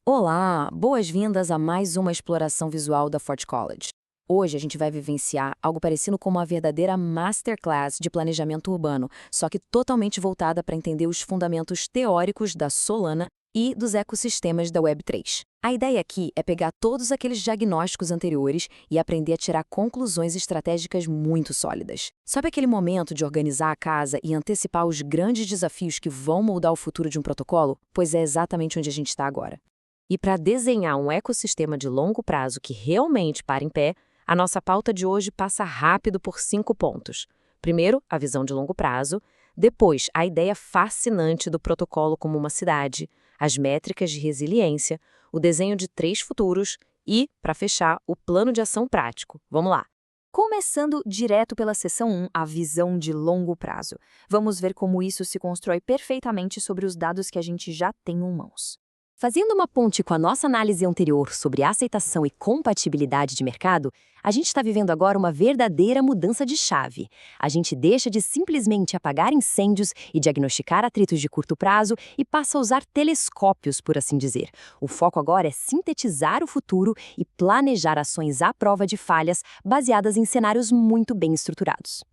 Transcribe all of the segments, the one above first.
Olá, boas-vindas a mais uma exploração visual da Fort College. Hoje a gente vai vivenciar algo parecido com uma verdadeira masterclass de planejamento urbano, só que totalmente voltada para entender os fundamentos teóricos da Solana e dos ecossistemas da Web3. A ideia aqui é pegar todos aqueles diagnósticos anteriores e aprender a tirar conclusões estratégicas muito sólidas. Sabe aquele momento de organizar a casa e antecipar os grandes desafios que vão moldar o futuro de um protocolo? Pois é exatamente onde a gente está agora. E para desenhar um ecossistema de longo prazo que realmente para em pé, a nossa pauta de hoje passa rápido por 5 pontos. Primeiro, a visão de longo prazo. Depois, a ideia fascinante do protocolo como uma cidade, as métricas de resiliência, o desenho de 3 futuros e, para fechar, o plano de ação prático. Vamos lá! Começando direto pela seção 1, a visão de longo prazo. Vamos ver como isso se constrói perfeitamente sobre os dados que a gente já tem em mãos. Fazendo uma ponte com a nossa análise anterior sobre aceitação e compatibilidade de mercado, a gente está vivendo agora uma verdadeira mudança de chave. A gente deixa de simplesmente apagar incêndios e diagnosticar atritos de curto prazo e passa a usar telescópios, por assim dizer. O foco agora é sintetizar o futuro e planejar ações à prova de falhas baseadas em cenários muito bem estruturados.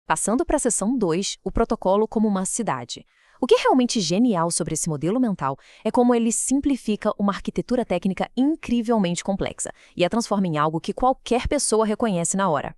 Passando para a seção 2, o protocolo como uma cidade. O que é realmente genial sobre esse modelo mental é como ele simplifica uma arquitetura técnica incrivelmente complexa e a transforma em algo que qualquer pessoa reconhece na hora.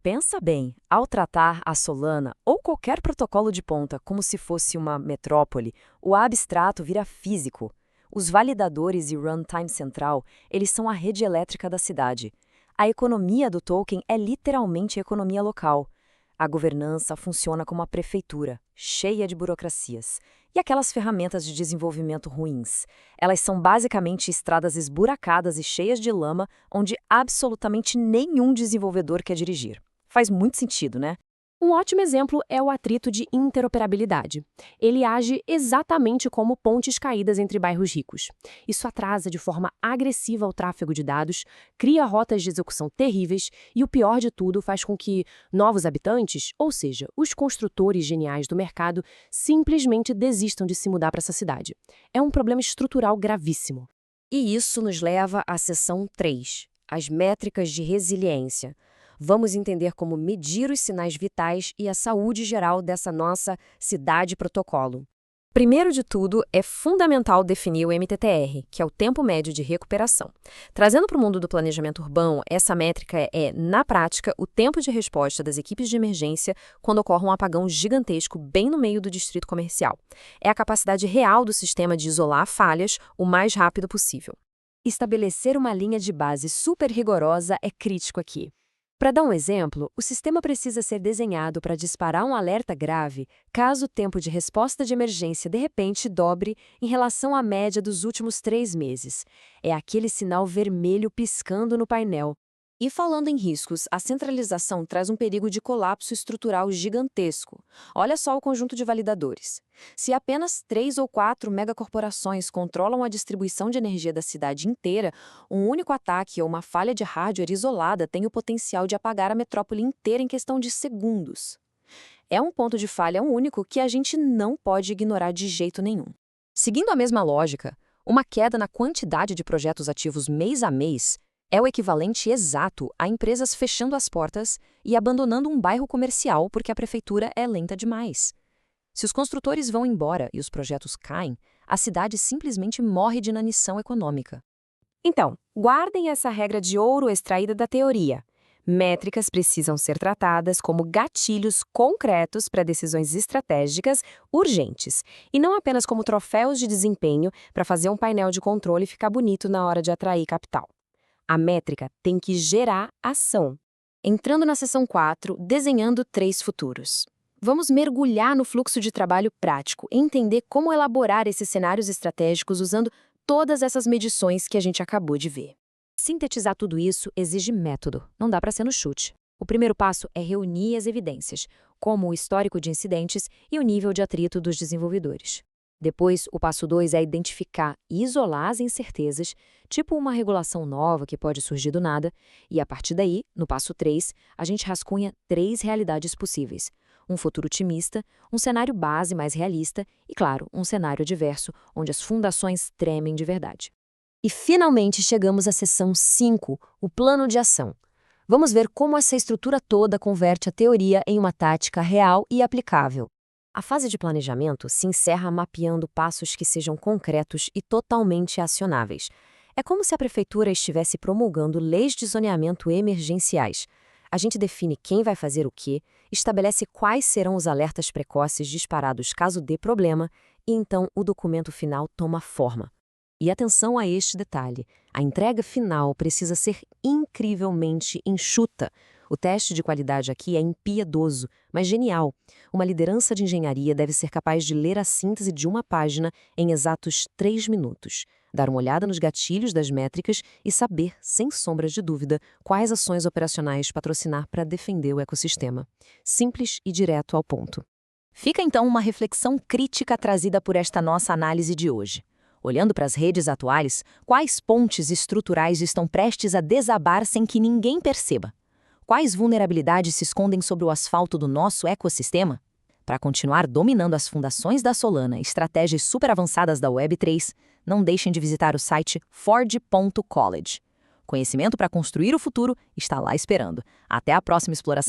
Pensa bem, ao tratar a Solana ou qualquer protocolo de ponta como se fosse uma metrópole, o abstrato vira físico. Os validadores e runtime central, eles são a rede elétrica da cidade. A economia do token é literalmente economia local. A governança funciona como uma prefeitura, cheia de burocracias. E aquelas ferramentas de desenvolvimento ruins? Elas são basicamente estradas esburacadas e cheias de lama, onde absolutamente nenhum desenvolvedor quer dirigir. Faz muito sentido, né? Um ótimo exemplo é o atrito de interoperabilidade. Ele age exatamente como pontes caídas entre bairros ricos. Isso atrasa de forma agressiva o tráfego de dados, cria rotas de execução terríveis e, o pior de tudo, faz com que novos habitantes, ou seja, os construtores geniais do mercado, simplesmente desistam de se mudar para essa cidade. É um problema estrutural gravíssimo. E isso nos leva à seção 3, as métricas de resiliência. Vamos entender como medir os sinais vitais e a saúde geral dessa nossa cidade-protocolo. Primeiro de tudo, é fundamental definir o MTTR, que é o tempo médio de recuperação. Trazendo para o mundo do planejamento urbano, essa métrica é, na prática, o tempo de resposta das equipes de emergência quando ocorre um apagão gigantesco bem no meio do distrito comercial. É a capacidade real do sistema de isolar falhas o mais rápido possível. Estabelecer uma linha de base super rigorosa é crítico aqui. Para dar um exemplo, o sistema precisa ser desenhado para disparar um alerta grave caso o tempo de resposta de emergência de repente dobre em relação à média dos últimos 3 meses. É aquele sinal vermelho piscando no painel. E falando em riscos, a centralização traz um perigo de colapso estrutural gigantesco. Olha só o conjunto de validadores. Se apenas 3 ou 4 megacorporações controlam a distribuição de energia da cidade inteira, um único ataque ou uma falha de hardware isolada tem o potencial de apagar a metrópole inteira em questão de segundos. É um ponto de falha único que a gente não pode ignorar de jeito nenhum. Seguindo a mesma lógica, uma queda na quantidade de projetos ativos mês a mês é o equivalente exato a empresas fechando as portas e abandonando um bairro comercial porque a prefeitura é lenta demais. Se os construtores vão embora e os projetos caem, a cidade simplesmente morre de inanição econômica. Então, guardem essa regra de ouro extraída da teoria. Métricas precisam ser tratadas como gatilhos concretos para decisões estratégicas urgentes, e não apenas como troféus de desempenho para fazer um painel de controle ficar bonito na hora de atrair capital. A métrica tem que gerar ação. Entrando na seção 4, desenhando 3 futuros. Vamos mergulhar no fluxo de trabalho prático e entender como elaborar esses cenários estratégicos usando todas essas medições que a gente acabou de ver. Sintetizar tudo isso exige método, não dá para ser no chute. O primeiro passo é reunir as evidências, como o histórico de incidentes e o nível de atrito dos desenvolvedores. Depois, o passo 2 é identificar e isolar as incertezas, tipo uma regulação nova que pode surgir do nada, e a partir daí, no passo 3, a gente rascunha 3 realidades possíveis. Um futuro otimista, um cenário base mais realista e, claro, um cenário adverso, onde as fundações tremem de verdade. E finalmente chegamos à seção 5, o plano de ação. Vamos ver como essa estrutura toda converte a teoria em uma tática real e aplicável. A fase de planejamento se encerra mapeando passos que sejam concretos e totalmente acionáveis. É como se a prefeitura estivesse promulgando leis de zoneamento emergenciais. A gente define quem vai fazer o quê, estabelece quais serão os alertas precoces disparados caso dê problema, e então o documento final toma forma. E atenção a este detalhe, a entrega final precisa ser incrivelmente enxuta. O teste de qualidade aqui é impiedoso, mas genial. Uma liderança de engenharia deve ser capaz de ler a síntese de uma página em exatos 3 minutos, dar uma olhada nos gatilhos das métricas e saber, sem sombras de dúvida, quais ações operacionais patrocinar para defender o ecossistema. Simples e direto ao ponto. Fica então uma reflexão crítica trazida por esta nossa análise de hoje. Olhando para as redes atuais, quais pontes estruturais estão prestes a desabar sem que ninguém perceba? Quais vulnerabilidades se escondem sobre o asfalto do nosso ecossistema? Para continuar dominando as fundações da Solana, estratégias super avançadas da Web3, não deixem de visitar o site ford.college. Conhecimento para construir o futuro está lá esperando. Até a próxima exploração.